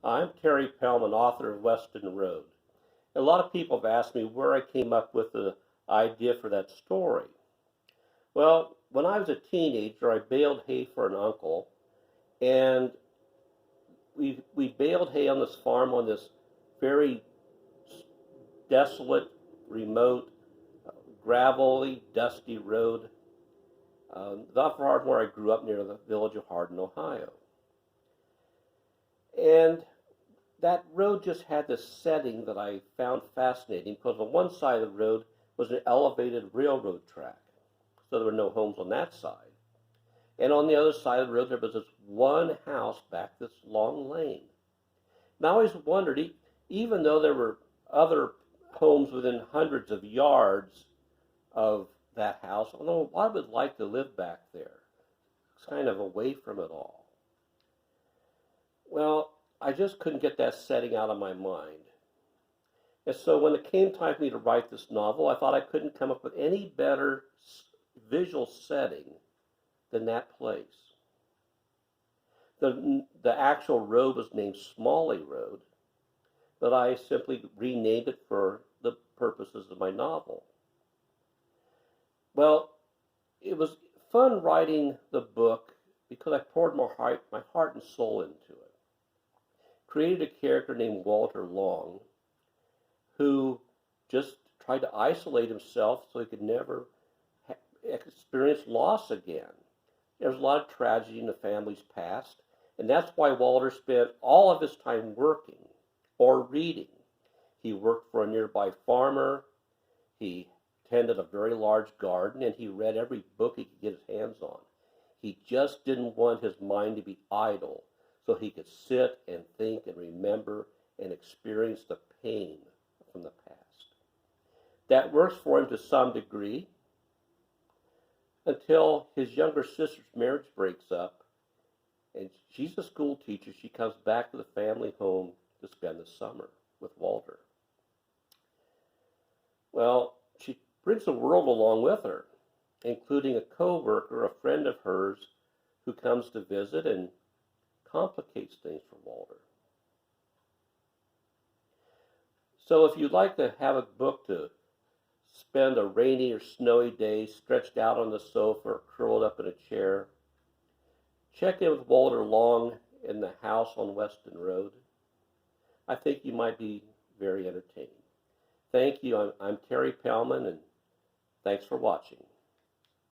I'm Terry Pellman, author of Weston Road. A lot of people have asked me where I came up with the idea for that story. Well, when I was a teenager, I baled hay for an uncle, and we baled hay on this farm on this very desolate, remote, gravelly, dusty road, not far from where I grew up near the village of Hardin, Ohio. And that road just had this setting that I found fascinating because on one side of the road was an elevated railroad track, so there were no homes on that side. And on the other side of the road, there was this one house back this long lane. And I always wondered, even though there were other homes within hundreds of yards of that house, I don't know what I would like to live back there, kind of away from it all. Well, I just couldn't get that setting out of my mind. And so when it came time for me to write this novel, I thought I couldn't come up with any better visual setting than that place. The actual road was named Smalley Road, but I simply renamed it for the purposes of my novel. Well, it was fun writing the book because I poured my heart and soul into it. Created a character named Walter Long who just tried to isolate himself so he could never experience loss again. There was a lot of tragedy in the family's past, and that's why Walter spent all of his time working or reading. He worked for a nearby farmer, he tended a very large garden, and he read every book he could get his hands on. He just didn't want his mind to be idle, so he could sit and think and remember and experience the pain from the past. That works for him to some degree until his younger sister's marriage breaks up, and she's a school teacher. She comes back to the family home to spend the summer with Walter. Well, she brings the world along with her, including a co-worker, a friend of hers, who comes to visit and complicates things for Walter. So if you'd like to have a book to spend a rainy or snowy day stretched out on the sofa or curled up in a chair, check in with Walter Long in the house on Weston Road. I think you might be very entertained. Thank you. I'm Terry Pellman, and thanks for watching.